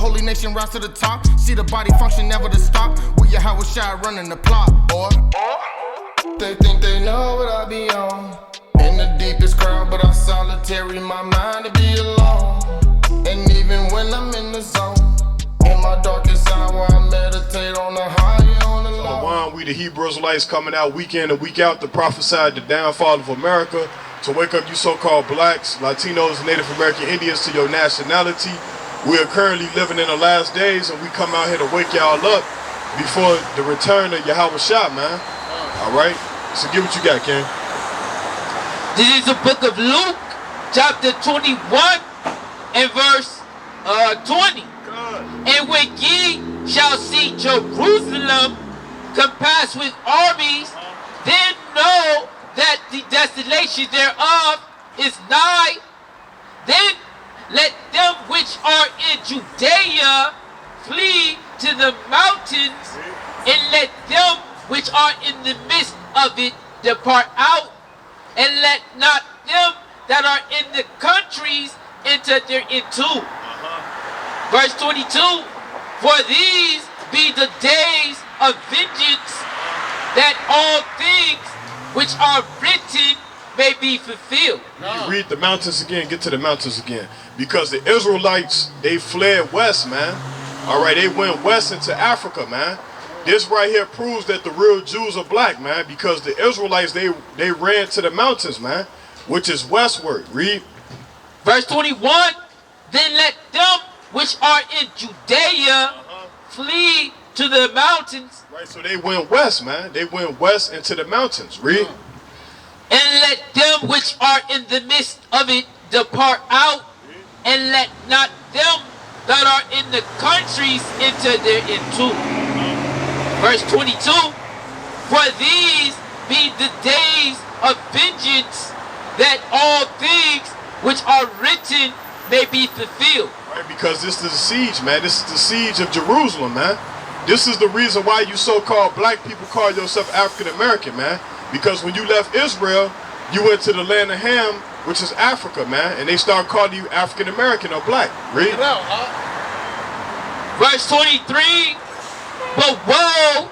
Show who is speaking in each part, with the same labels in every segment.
Speaker 1: holy nation rise to the top. See the body function never to stop. With your Howard shot running the plot, boy. They think they know what I be on. In the deepest crowd, but I'm solitary. My mind to be alone. And even when I'm in the zone, in my darkest hour, I meditate on the high, on the low.
Speaker 2: We the Hebrew Israelites coming out week in and week out to prophesy the downfall of America, to wake up you so-called blacks, Latinos, Native American Indians to your nationality. We are currently living in the last days, and we come out here to wake y'all up before the return of Yahweh Shah, man. All right? So get what you got, King.
Speaker 3: This is the book of Luke, chapter 21 and verse 20. And when ye shall see Jerusalem compassed with armies, then know that the desolation thereof is nigh. Then let them which are in Judea flee to the mountains, and let them which are in the midst of it depart out, and let not them that are in the countries enter thereinto. Verse 22, for these be the days of vengeance, that all things which are written may be fulfilled.
Speaker 2: Read the mountains again, get to the mountains again. Because the Israelites, they fled west, man. All right, they went west into Africa, man. This right here proves that the real Jews are black, man, because the Israelites, they ran to the mountains, man, which is westward. Read.
Speaker 3: Verse 21, then let them which are in Judea flee to the mountains.
Speaker 2: Right, so they went west, man. They went west into the mountains. Read.
Speaker 3: And let them which are in the midst of it depart out, and let not them that are in the countries enter thereinto. Verse 22, for these be the days of vengeance, that all things which are written may be fulfilled.
Speaker 2: Right, because this is the siege, man. This is the siege of Jerusalem, man. This is the reason why you so-called black people call yourself African American, man. Because when you left Israel, you went to the land of Ham, which is Africa, man, and they start calling you African American or black. Read it out,
Speaker 3: Verse 23, but woe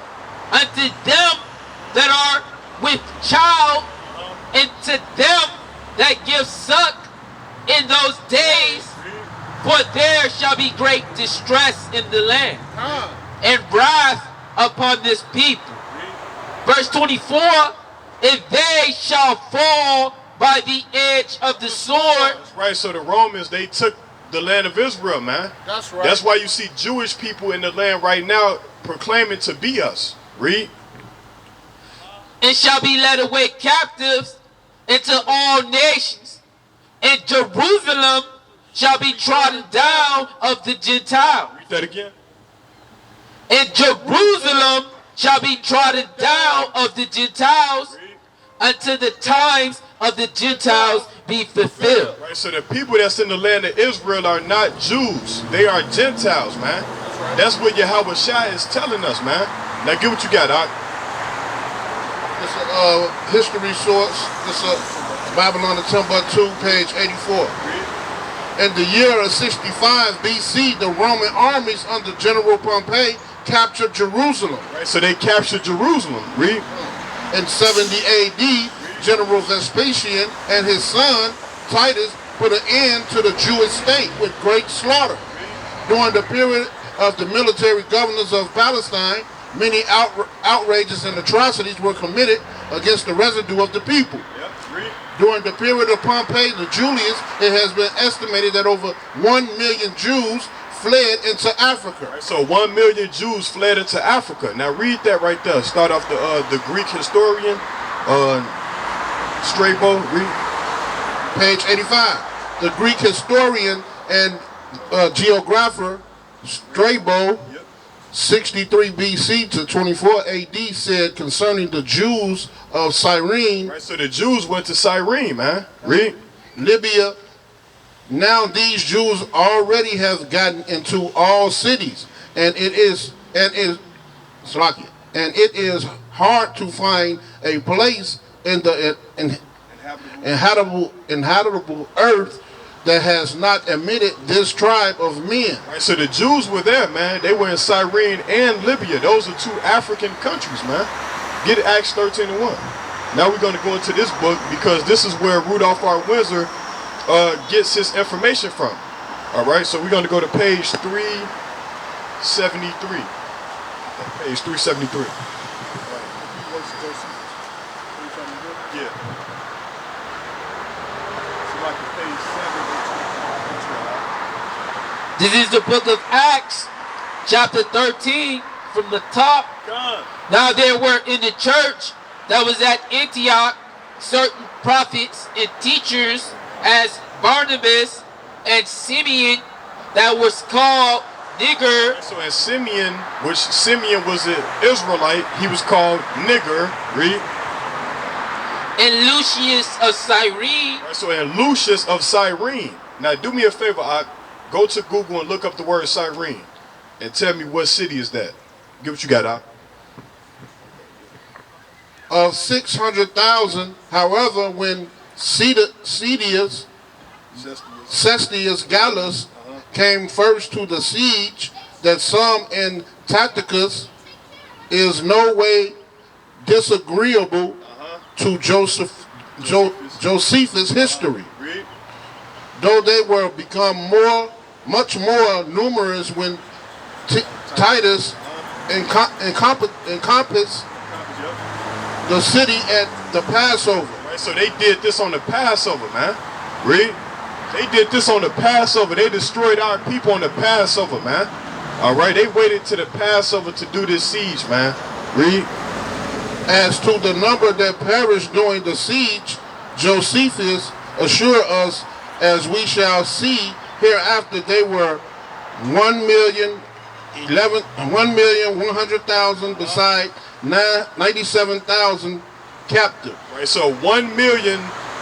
Speaker 3: unto them that are with child, and to them that give suck in those days, for there shall be great distress in the land, and wrath upon this people. Verse 24, if they shall fall by the edge of the sword.
Speaker 2: That's right, so the Romans, they took the land of Israel, man.
Speaker 4: That's right.
Speaker 2: That's why you see Jewish people in the land right now proclaiming to be us. Read.
Speaker 3: And shall be led away captives into all nations, and Jerusalem shall be trodden down of the Gentiles.
Speaker 2: Read that again.
Speaker 3: And Jerusalem shall be trodden down of the Gentiles, until the times of the Gentiles be fulfilled.
Speaker 2: Right, so the people that's in the land of Israel are not Jews. They are Gentiles, man. That's what Yahweh Shai is telling us, man. Now get what you got, Doc.
Speaker 4: It's a history source. It's a Babylon of Timbuktu, page 84. In the year of 65 BC, the Roman armies under General Pompeii captured Jerusalem.
Speaker 2: Right, so they captured Jerusalem. Read.
Speaker 4: In 70 AD, General Vespasian and his son Titus put an end to the Jewish state with great slaughter. During the period of the military governors of Palestine, many outrages and atrocities were committed against the residue of the people. During the period of Pompeii the Julius, it has been estimated that over 1 million Jews fled into Africa.
Speaker 2: Right, so 1 million Jews fled into Africa. Now read that right there. Start off the Greek historian, Strabo. Read.
Speaker 4: Page 85. The Greek historian and geographer Strabo, 63 BC to 24 AD, said concerning the Jews of Cyrene.
Speaker 2: Right, so the Jews went to Cyrene, man. Read.
Speaker 4: Libya. Now these Jews already have gotten into all cities, and it is hard to find a place in the inhabitable earth that has not admitted this tribe of men.
Speaker 2: Right, so the Jews were there, man. They were in Cyrene and Libya. Those are two African countries, man. Get Acts 13:1. Now we're going to go into this book because this is where Rudolph R. Windsor gets his information from. All right, so we're going to go to page 373. Page 373. Yeah.
Speaker 3: This is the book of Acts, chapter 13, from the top. Now there were in the church that was at Antioch certain prophets and teachers, as Barnabas and Simeon, that was called Niger.
Speaker 2: So as Simeon, which Simeon was an Israelite, he was called Niger. Read.
Speaker 3: And Lucius of Cyrene.
Speaker 2: Right, so and Lucius of Cyrene. Now do me a favor, go to Google and look up the word Cyrene and tell me what city is that. Get what you got, Doc.
Speaker 4: Of 600,000, however, when Cestius Gallus came first to the siege, that some in Tacticus is no way disagreeable to Josephus' history, though they were become much more numerous when Titus encompassed the city at the Passover.
Speaker 2: Right, so they did this on the Passover, man. Read. They did this on the Passover. They destroyed our people on the Passover, man. All right, they waited to the Passover to do this siege, man. Read.
Speaker 4: As to the number that perished during the siege, Josephus assured us, as we shall see hereafter, they were 1,100,000 beside 97,000 captive.
Speaker 2: Right, so 1 million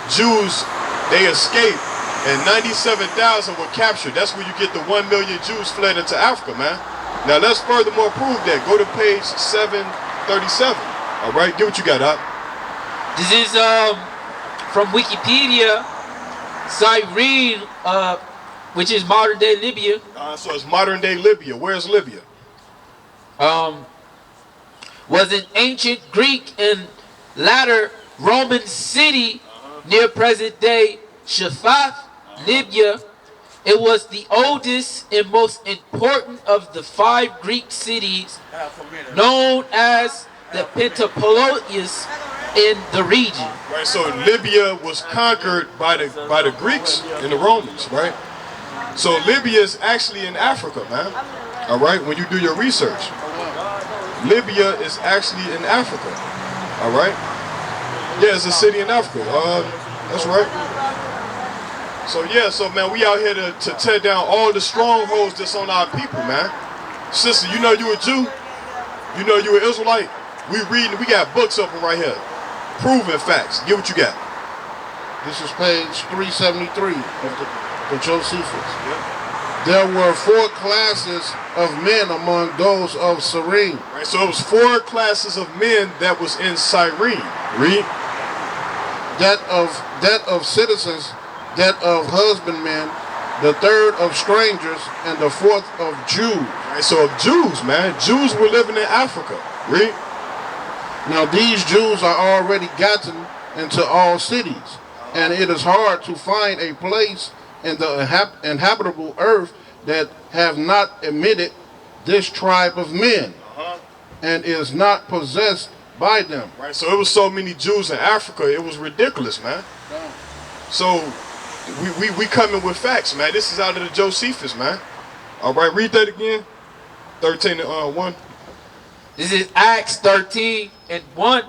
Speaker 2: Jews, they escaped, and 97,000 were captured. That's where you get the 1 million Jews fled into Africa, man. Now let's furthermore prove that. Go to page 737. All right, get what you got, Doc.
Speaker 3: This is from Wikipedia. Cyrene, which is modern day Libya.
Speaker 2: So it's modern day Libya. Where's Libya?
Speaker 3: Was an ancient Greek and latter Roman city near present day Shaphath, Libya. It was the oldest and most important of the 5 Greek cities known as the Pentapolis in the region.
Speaker 2: Right, so Libya was conquered by the Greeks and the Romans, right? So Libya is actually in Africa, man. All right, when you do your research. Libya is actually in Africa. All right? Yeah, it's a city in Africa. That's right. So yeah, so man, we out here to tear down all the strongholds that's on our people, man. Sister, you know you a Jew? You know you an Israelite? We reading, we got books open right here. Proving facts. Get what you got.
Speaker 4: This is page 373 of the Josephus. Yep. There were 4 classes of men among those of Cyrene.
Speaker 2: Right, so it was 4 classes of men that was in Cyrene. Read.
Speaker 4: That of citizens, that of husbandmen, the third of strangers, and the fourth of Jews.
Speaker 2: Right, so of Jews, man. Jews were living in Africa. Read.
Speaker 4: Now these Jews are already gotten into all cities, and it is hard to find a place in the inhabitable earth that have not admitted this tribe of men, and is not possessed by them.
Speaker 2: Right, so it was so many Jews in Africa, it was ridiculous, man. So we coming with facts, man. This is out of the Josephus, man. All right, read that again. 13:1.
Speaker 3: This is Acts 13:1.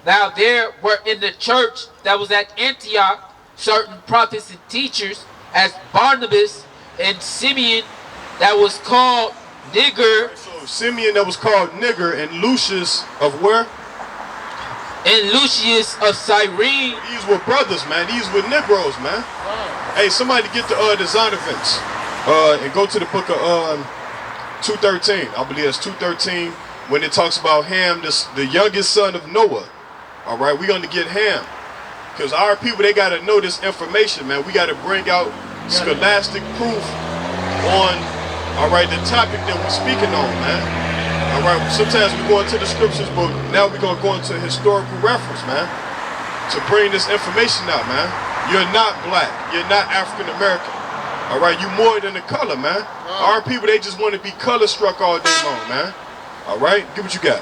Speaker 3: Now there were in the church that was at Antioch certain prophets and teachers, as Barnabas and Simeon, that was called Niger.
Speaker 2: So Simeon that was called Niger, and Lucius of where?
Speaker 3: And Lucius of Cyrene.
Speaker 2: These were brothers, man. These were Negroes, man. Hey, somebody get the design events and go to the book of 2:13. I believe it's 2:13 when it talks about Ham, the youngest son of Noah. All right, we're going to get Ham. Because our people, they got to know this information, man. We got to bring out scholastic proof on, all right, the topic that we're speaking on, man. All right, sometimes we go into the scriptures, but now we're going to go into historical reference, man, to bring this information out, man. You're not black. You're not African American. All right, you more than a color, man. Our people, they just want to be color struck all day long, man. All right, get what you got.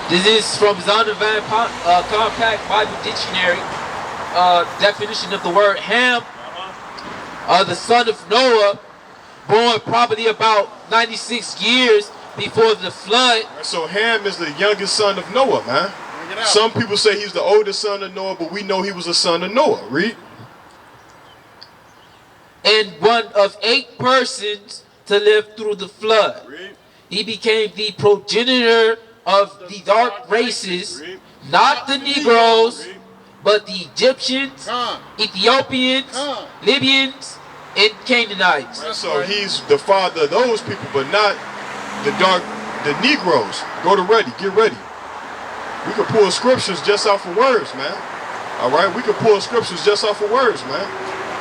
Speaker 3: This is from Zondervan Compact Bible Dictionary. Definition of the word Ham, the son of Noah, born probably about 96 years before the flood.
Speaker 2: So Ham is the youngest son of Noah, man. Some people say he's the oldest son of Noah, but we know he was a son of Noah. Read.
Speaker 3: And one of 8 persons to live through the flood.
Speaker 2: Read.
Speaker 3: He became the progenitor of the dark races, not the Negroes, but the Egyptians, Ethiopians, Libyans, and Canaanites.
Speaker 2: So he's the father of those people, but not the Negroes. Go to ready, get ready. We could pull scriptures just off of words, man. All right, we could pull scriptures just off of words, man.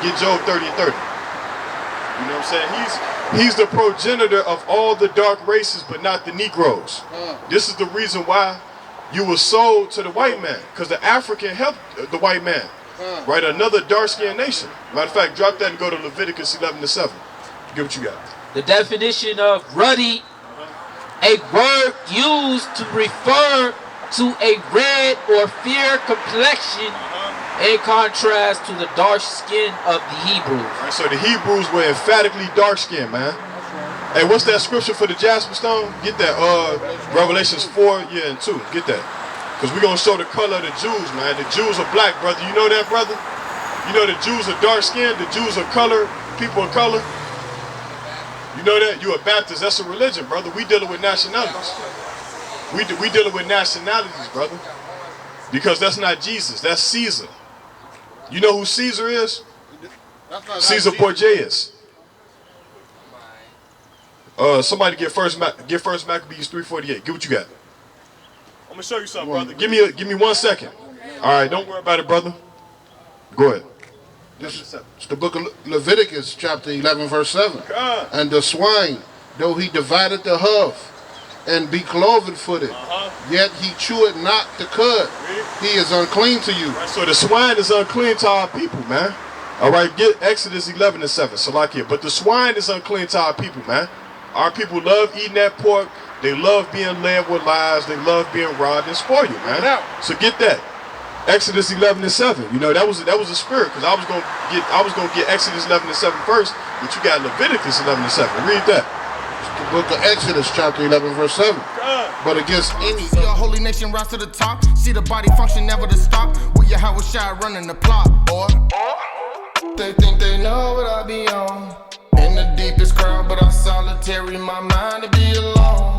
Speaker 2: Get Job 30 and 30. You know what I'm saying? He's the progenitor of all the dark races, but not the Negroes. This is the reason why you were sold to the white man, because the African helped the white man. Right, another dark-skinned nation. Matter of fact, drop that and go to Leviticus 11:7. Get what you got.
Speaker 3: The definition of ruddy, a word used to refer to a red or fair complexion in contrast to the dark skin of the Hebrews.
Speaker 2: Right, so the Hebrews were emphatically dark-skinned, man. Hey, what's that scripture for the jasper stone? Get that, Revelations 4, and 2. Get that. Because we're going to show the color of the Jews, man. The Jews are black, brother. You know that, brother? You know the Jews are dark-skinned. The Jews are color, people of color. You know that? You're a Baptist. That's a religion, brother. We dealing with nationalities. We dealing with nationalities, brother. Because that's not Jesus. That's Caesar. You know who Caesar is? Caesar Borgias. Somebody get first Maccabees 3:48. Get what you got. I'm gonna show you something, brother. Give me 1 second. All right, don't worry about it, brother. Go ahead.
Speaker 4: This is the book of Leviticus, chapter 11, verse 7. And the swine, though he divided the hoof, and be cloven-footed, yet he cheweth not the cud. He is unclean to you.
Speaker 2: Right, so the swine is unclean to our people, man. All right, get Exodus 11:7, Salakia. But the swine is unclean to our people, man. Our people love eating that pork. They love being led with lies. They love being robbed and spoiled, man. So get that. Exodus 11:7. You know, that was a spirit, because I was gonna get Exodus 11:7 first, but you got Leviticus 11:7. Read that.
Speaker 4: The book of Exodus, chapter 11, verse 7. But against any...
Speaker 1: See a holy nation rise to the top. See the body function never to stop. With your Howard Shire running the plot, boy. They think they know what I be on. In the deepest crowd, but I'm solitary. My mind to be alone.